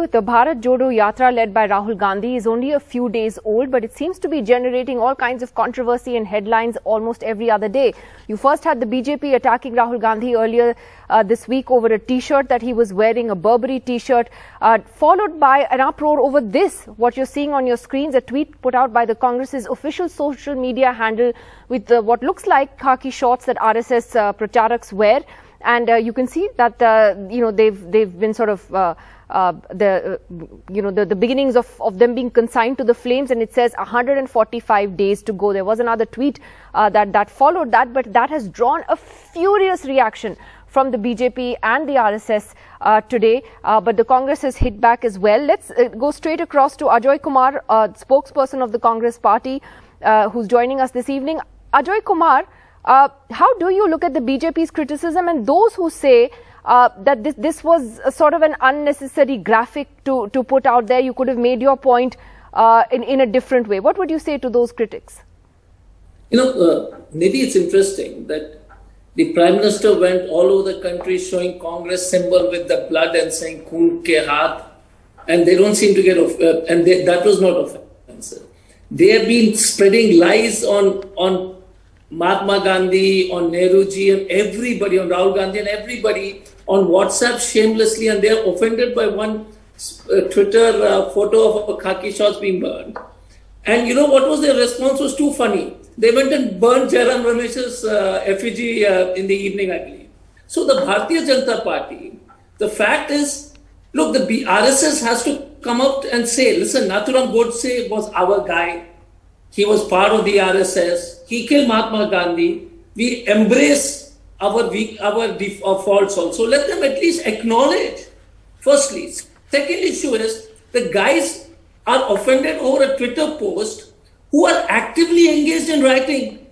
The Bharat Jodo Yatra led by Rahul Gandhi is only a few days old, but it seems to be generating all kinds of controversy and headlines almost every other day. You first had the BJP attacking Rahul Gandhi earlier this week over a T-shirt that he was wearing, a Burberry T-shirt, followed by an uproar over this, what you're seeing on your screens, a tweet put out by the Congress's official social media handle with what looks like khaki shorts that RSS pracharaks wear. And you can see that they've been sort of the beginnings of them being consigned to the flames, and it says 145 days to go. There was another tweet that followed that, but that has drawn a furious reaction from the BJP and the RSS today. But the Congress has hit back as well. Let's go straight across to Ajoy Kumar, spokesperson of the Congress party, who's joining us this evening. Ajoy Kumar, how do you look at the BJP's criticism and those who say that this was a sort of an unnecessary graphic to put out there? You could have made your point in a different way. What would you say to those critics? Nidhi, it's interesting that the Prime Minister went all over the country showing Congress symbol with the blood and saying "Khoon ke haath," and they don't seem to get and that was not offensive. They have been spreading lies on Mahatma Gandhi, on Nehruji, and everybody, on Rahul Gandhi and everybody on WhatsApp shamelessly, and they are offended by one Twitter photo of a khaki shorts being burned. And what was their response was too funny. They went and burned Jairam Ramesh's effigy in the evening, I believe. So the Bharatiya Janata Party, the fact is, look, the RSS has to come out and say, listen, Nathuram Godse was our guy. He was part of the RSS. He killed Mahatma Gandhi. We embrace our faults also. Let them at least acknowledge, firstly. Second issue is, the guys are offended over a Twitter post who are actively engaged in writing.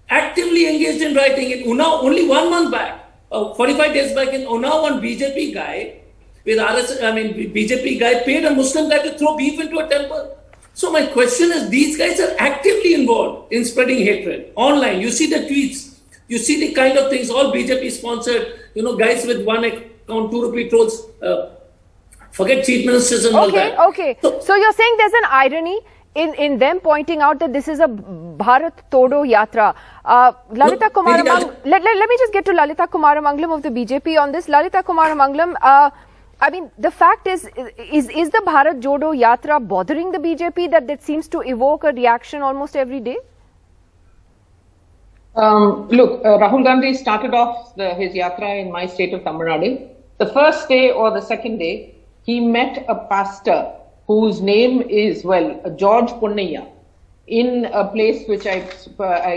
Actively engaged in writing. In Unnao, only 1 month back, 45 days back in Unnao, one BJP guy BJP guy paid a Muslim guy to throw beef into a temple. So my question is, these guys are actively involved in spreading hatred online. You see the tweets, you see the kind of things, all BJP sponsored, guys with one account, 2 rupee trolls, forget chief ministers and all that. Okay. So you're saying there's an irony in them pointing out that this is a Bharat Jodo Yatra. Lalita Kumaramangalam, let me just get to Lalita Kumaramangalam of the BJP on this. Lalita Kumaramangalam, the fact is the Bharat Jodo Yatra bothering the BJP that seems to evoke a reaction almost every day? Look, Rahul Gandhi started off his yatra in my state of Tamil Nadu. The first day or the second day, he met a pastor whose name is, George Ponnaiya, in a place which I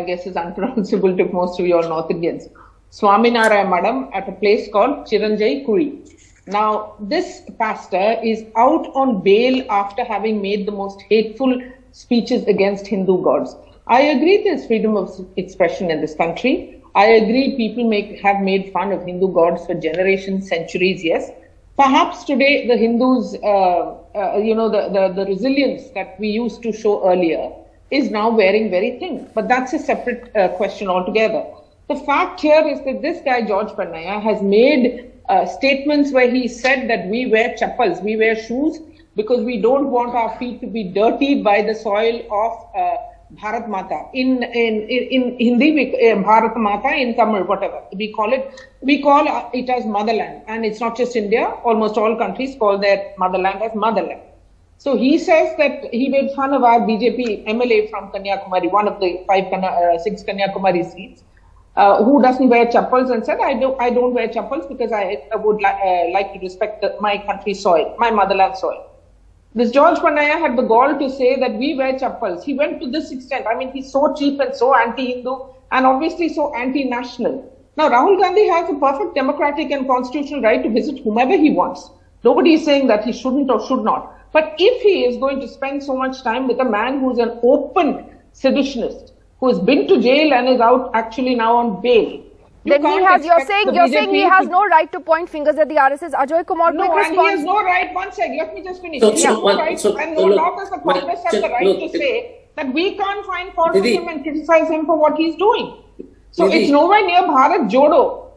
guess is unpronounceable to most of your North Indians. Swaminarayan Madam at a place called Chiranjai Kuri. Now, this pastor is out on bail after having made the most hateful speeches against Hindu gods. I agree there's freedom of expression in this country. I agree people have made fun of Hindu gods for generations, centuries, yes. Perhaps today the Hindus, the resilience that we used to show earlier is now wearing very thin. But that's a separate question altogether. The fact here is that this guy, George Ponnaiya, has made statements where he said that we wear chappals, we wear shoes because we don't want our feet to be dirtied by the soil of Bharat Mata. In Hindi, Bharat Mata, in Tamil, whatever. We call it as motherland. And it's not just India, almost all countries call their motherland as motherland. So he says that he made fun of our BJP MLA from Kanyakumari, one of the 6 Kanyakumari seats, who doesn't wear chappals, and said, I don't wear chappals because I would like to respect my country's soil, my motherland soil. This George Ponnaiya had the gall to say that we wear chappals. He went to this extent. He's so cheap and so anti-Hindu and obviously so anti-national. Now, Rahul Gandhi has a perfect democratic and constitutional right to visit whomever he wants. Nobody is saying that he shouldn't or should not. But if he is going to spend so much time with a man who's an open seditionist, who has been to jail and is out actually now on bail, you're saying he has no right to point fingers at the RSS. Ajoy Kumar, no, and he has no right. One second, let me just finish. He has no right, and no law does the Congress have the right to say that we can't find fault with him and criticize him for what he's doing. So it's nowhere near Bharat Jodo.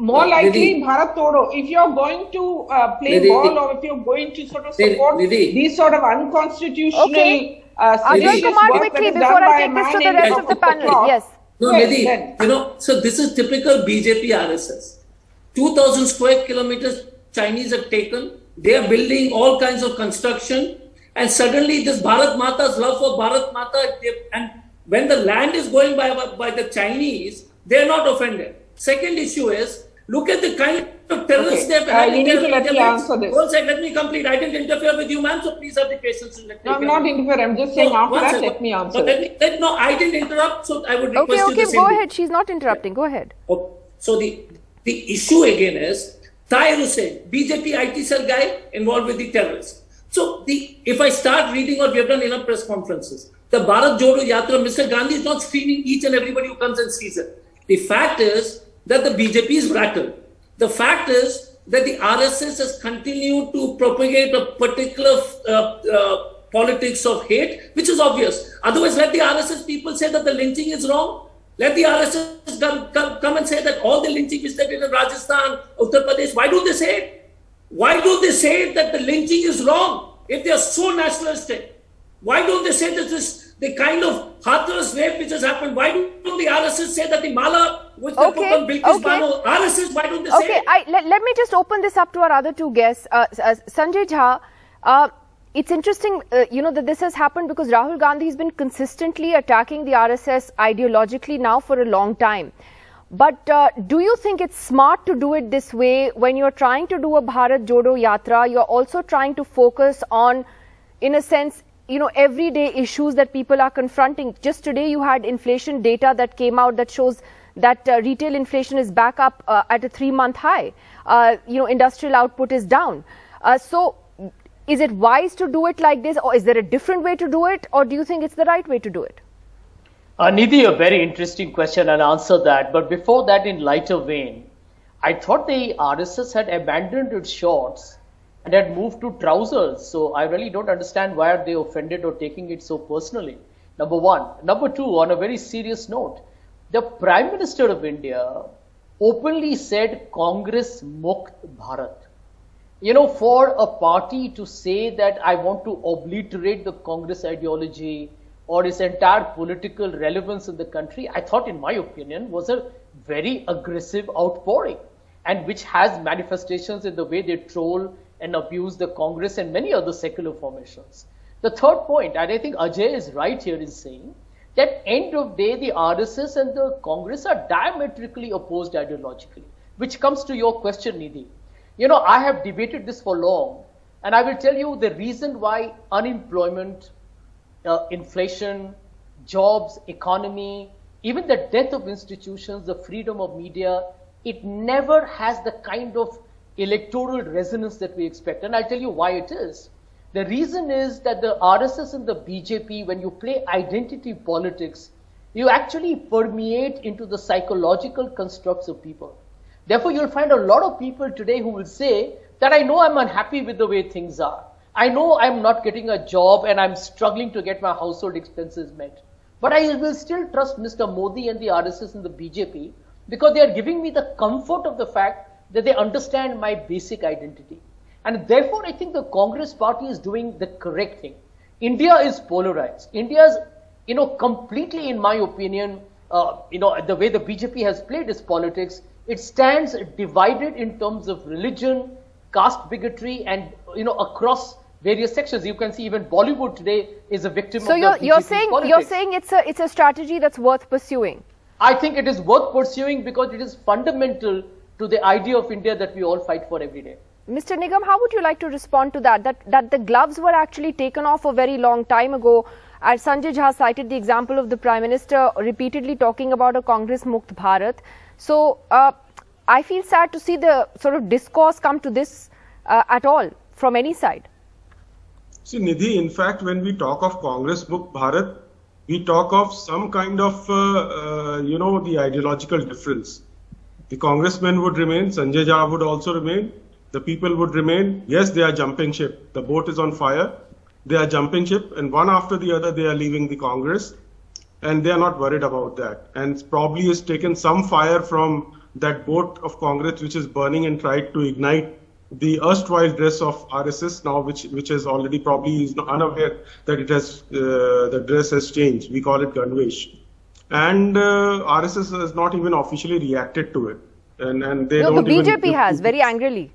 More likely, Bharat Jodo, if you're going to play ball or if you're going to sort of support these sort of unconstitutional Your command quickly before I take this to the rest of the panel. Yes. No, Nidhi, so this is typical BJP RSS. 2,000 square kilometers Chinese have taken. They are building all kinds of construction. And suddenly this Bharat Mata's love for Bharat Mata, and when the land is going by the Chinese, they are not offended. Second issue is, look at the kind of terrorists they have had. You need to let me answer this. One second, let me complete. I didn't interfere with you, ma'am, so please have the patience to let me. No, I'm not interfering. I'm just saying after that, let me answer. No, I didn't interrupt, so I would request you the same. Go ahead. She's not interrupting. Go ahead. Okay. So the issue again is, Tahir Hussain, BJP IT cell guy involved with the terrorists. So if I start reading what we have done in our press conferences, the Bharat Jodo Yatra, Mr. Gandhi is not screening each and everybody who comes and sees it. The fact is that the BJP is rattled. The fact is that the RSS has continued to propagate a particular politics of hate, which is obvious. Otherwise, let the RSS people say that the lynching is wrong. Let the RSS come and say that all the lynching which they did in Rajasthan, Uttar Pradesh, why do they say it? Why do they say that the lynching is wrong if they are so nationalistic? Why don't they say that the kind of Hathras rape which has happened? Why don't the RSS say that the mala which they put on Bilkis Bano, RSS, why don't they say it? Let me just open this up to our other two guests. Sanjay Jha, it's interesting, that this has happened because Rahul Gandhi has been consistently attacking the RSS ideologically now for a long time. But do you think it's smart to do it this way when you're trying to do a Bharat Jodo Yatra? You're also trying to focus on, in a sense, everyday issues that people are confronting. Just today, you had inflation data that came out that shows that retail inflation is back up at a 3-month high. Industrial output is down. So is it wise to do it like this, or is there a different way to do it, or do you think it's the right way to do it? Nidhi, a very interesting question. I'll answer that. But before that, in lighter vein, I thought the RSS had abandoned its shorts and had moved to trousers. So I really don't understand why are they offended or taking it so personally. Number one. Number two, on a very serious note, the Prime Minister of India openly said Congress Mukt Bharat. For a party to say that I want to obliterate the Congress ideology or its entire political relevance in the country, I thought, in my opinion, was a very aggressive outpouring, and which has manifestations in the way they troll and abuse the Congress and many other secular formations. The third point, and I think Ajay is right here in saying, that end of day, the RSS and the Congress are diametrically opposed ideologically, which comes to your question, Nidhi. I have debated this for long, and I will tell you the reason why unemployment, inflation, jobs, economy, even the death of institutions, the freedom of media, it never has the kind of electoral resonance that we expect. And I'll tell you why it is. The reason is that the RSS and the BJP, when you play identity politics, you actually permeate into the psychological constructs of people. Therefore, you'll find a lot of people today who will say that I know I'm unhappy with the way things are. I know I'm not getting a job and I'm struggling to get my household expenses met. But I will still trust Mr. Modi and the RSS and the BJP because they are giving me the comfort of the fact that they understand my basic identity. And therefore, I think the Congress party is doing the correct thing. India is polarized. India is, completely, in my opinion, the way the BJP has played its politics, it stands divided in terms of religion, caste bigotry, and, across various sections. You can see even Bollywood today is a victim of the BJP politics. You're saying it's a strategy that's worth pursuing. I think it is worth pursuing because it is fundamental to the idea of India that we all fight for every day. Mr. Nigam, how would you like to respond to that? That the gloves were actually taken off a very long time ago. As Sanjay Jha cited the example of the Prime Minister repeatedly talking about a Congress Mukt Bharat. So I feel sad to see the sort of discourse come to this at all from any side. See, Nidhi, in fact, when we talk of Congress Mukt Bharat, we talk of some kind of, the ideological difference. The congressmen would remain, Sanjay Jha would also remain, the people would remain. Yes, they are jumping ship. The boat is on fire. They are jumping ship, and one after the other, they are leaving the Congress, and they are not worried about that. And probably has taken some fire from that boat of Congress which is burning and tried to ignite the erstwhile dress of RSS now, which is already probably is unaware that it has the dress has changed. We call it Ganvesh, and RSS has not even officially reacted to it, and they don't. The BJP has very angrily.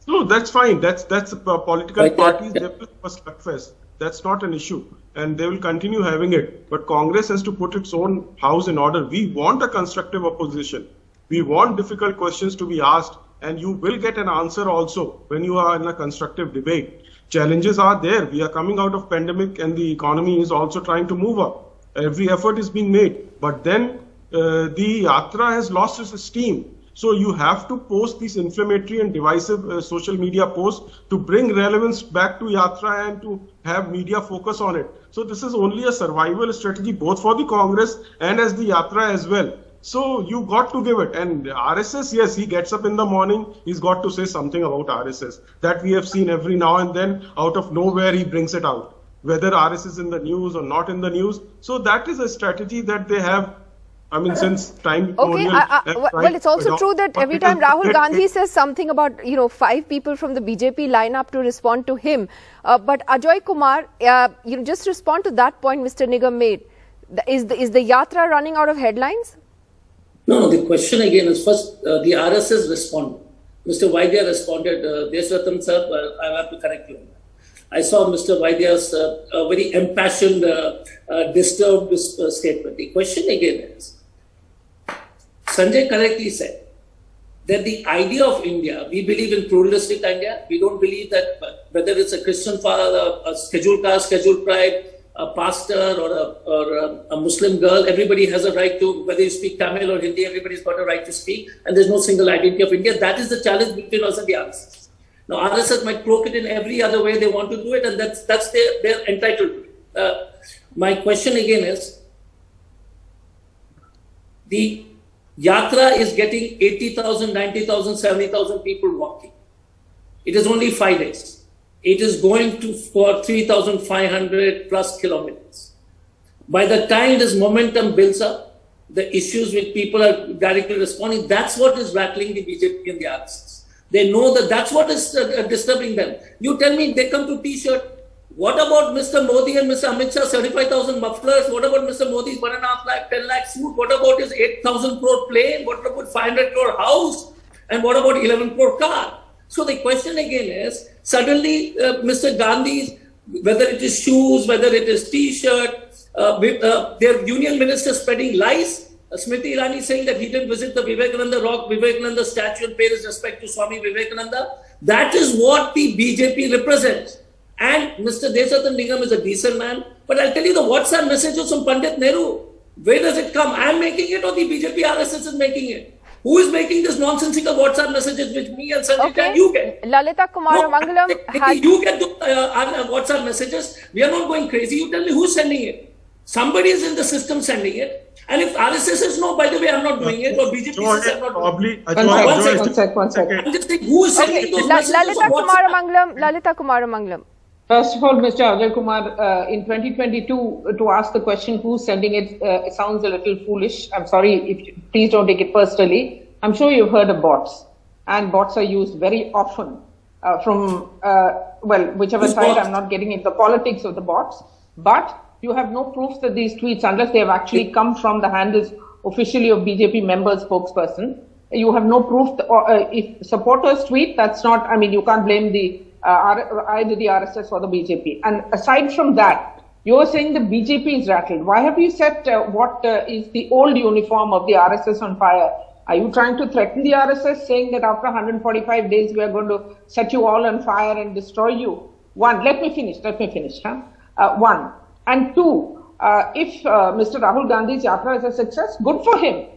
No, that's fine. That's political parties. They will have a slugfest. That's not an issue, and they will continue having it. But Congress has to put its own house in order. We want a constructive opposition. We want difficult questions to be asked, and you will get an answer also when you are in a constructive debate. Challenges are there. We are coming out of pandemic, and the economy is also trying to move up. Every effort is being made, but then the Yatra has lost its steam. So you have to post these inflammatory and divisive social media posts to bring relevance back to Yatra and to have media focus on it. So this is only a survival strategy both for the Congress and as the Yatra as well. So you got to give it. And RSS, yes, he gets up in the morning, he's got to say something about RSS. That we have seen every now and then, out of nowhere he brings it out. Whether RSS is in the news or not in the news. So that is a strategy that they have. I mean, since time Okay, well, it's also true that every time Rahul Gandhi says something about, 5 people from the BJP line up to respond to him. But Ajoy Kumar, just respond to that point Mr. Nigam made. Is the Yatra running out of headlines? No, the question again is first, the RSS responded. Mr. Vaidya responded, Deshratan sir, I have to correct you. I saw Mr. Vaidya's very impassioned, disturbed statement. The question again is, Sanjay correctly said that the idea of India, we believe in pluralistic India. We don't believe that whether it's a Christian father, a scheduled caste, scheduled tribe, a pastor or a Muslim girl, everybody has a right to, whether you speak Tamil or Hindi, everybody's got a right to speak, and there's no single identity of India. That is the challenge between us and the RSS. Now, RSS might cloak it in every other way they want to do it, and that's they're entitled to it. My question again is, the Yatra is getting 80,000, 90,000, 70,000 people walking. It is only 5 days. It is going to for 3,500 plus kilometers. By the time this momentum builds up, the issues which people are directly responding, that's what is rattling the BJP and the RSS. They know that that's what is disturbing them. You tell me they come to T-shirt. What about Mr. Modi and Mr. Amit Shah, 75,000 mufflers? What about Mr. Modi's 1.5 lakh, 10 lakh suit? What about his 8,000 crore plane? What about 500 crore house? And what about 11 crore car? So the question again is, suddenly Mr. Gandhi's, whether it is shoes, whether it is T-shirt, their union minister spreading lies. Smriti Irani saying that he didn't visit the Vivekananda rock, Vivekananda statue and pay his respect to Swami Vivekananda. That is what the BJP represents. And Mr. Deshratan Nigam is a decent man. But I'll tell you the WhatsApp messages from Pandit Nehru. Where does it come? I am making it or the BJP RSS is making it? Who is making this nonsensical WhatsApp messages which me and Sanjay and you get? Lalita Kumara Mangalam has... You get the WhatsApp messages. We are not going crazy. You tell me who's sending it. Somebody is in the system sending it. And if RSS says no, by the way, I'm not doing it, or BJP says I'm not doing it. One second. I'm just saying, who is sending those messages? Lalita Kumara Mangalam. First of all, Mr. Ajay Kumar, in 2022, to ask the question who's sending it sounds a little foolish. I'm sorry, please don't take it personally. I'm sure you've heard of bots, and bots are used very often from, whichever side. I'm not getting into the politics of the bots, but you have no proof that these tweets, unless they have actually come from the handles officially of BJP members spokesperson, you have no proof. If supporters tweet, that's not, I mean, you can't blame either the RSS or the BJP. And aside from that, you're saying the BJP is rattled. Why have you set what is the old uniform of the RSS on fire? Are you trying to threaten the RSS, saying that after 145 days, we are going to set you all on fire and destroy you? One, let me finish. One. And two, if Mr. Rahul Gandhi's Yatra is a success, good for him.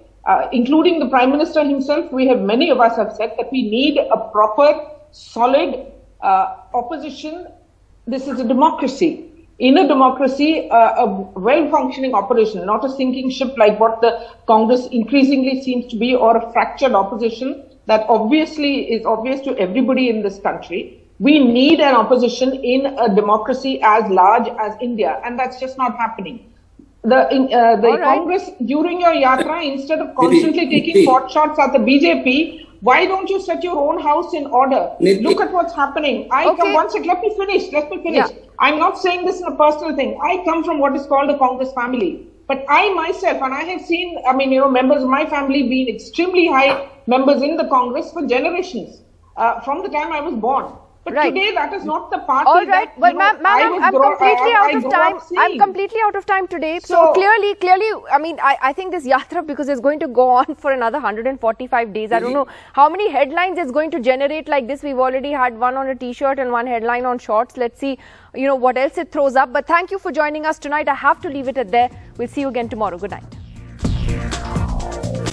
Including the Prime Minister himself, many of us have said that we need a proper, solid opposition. This is a democracy. In a democracy, a well-functioning opposition, not a sinking ship like what the Congress increasingly seems to be, or a fractured opposition that obviously is obvious to everybody in this country. We need an opposition in a democracy as large as India, and that's just not happening. The Congress during your yatra, instead of constantly taking pot shots at the BJP, why don't you set your own house in order? Look at what's happening. One second, let me finish. Yeah. I'm not saying this in a personal thing. I come from what is called a Congress family. But I myself, and I have seen, members of my family being extremely high members in the Congress for generations, from the time I was born. But today, that is not the party. All right. Well, ma'am, I'm completely out of time. I'm completely out of time today. So clearly, I think this yatra, because it's going to go on for another 145 days. I don't know how many headlines it's going to generate like this. We've already had one on a t-shirt and one headline on shorts. Let's see, what else it throws up. But thank you for joining us tonight. I have to leave it at there. We'll see you again tomorrow. Good night.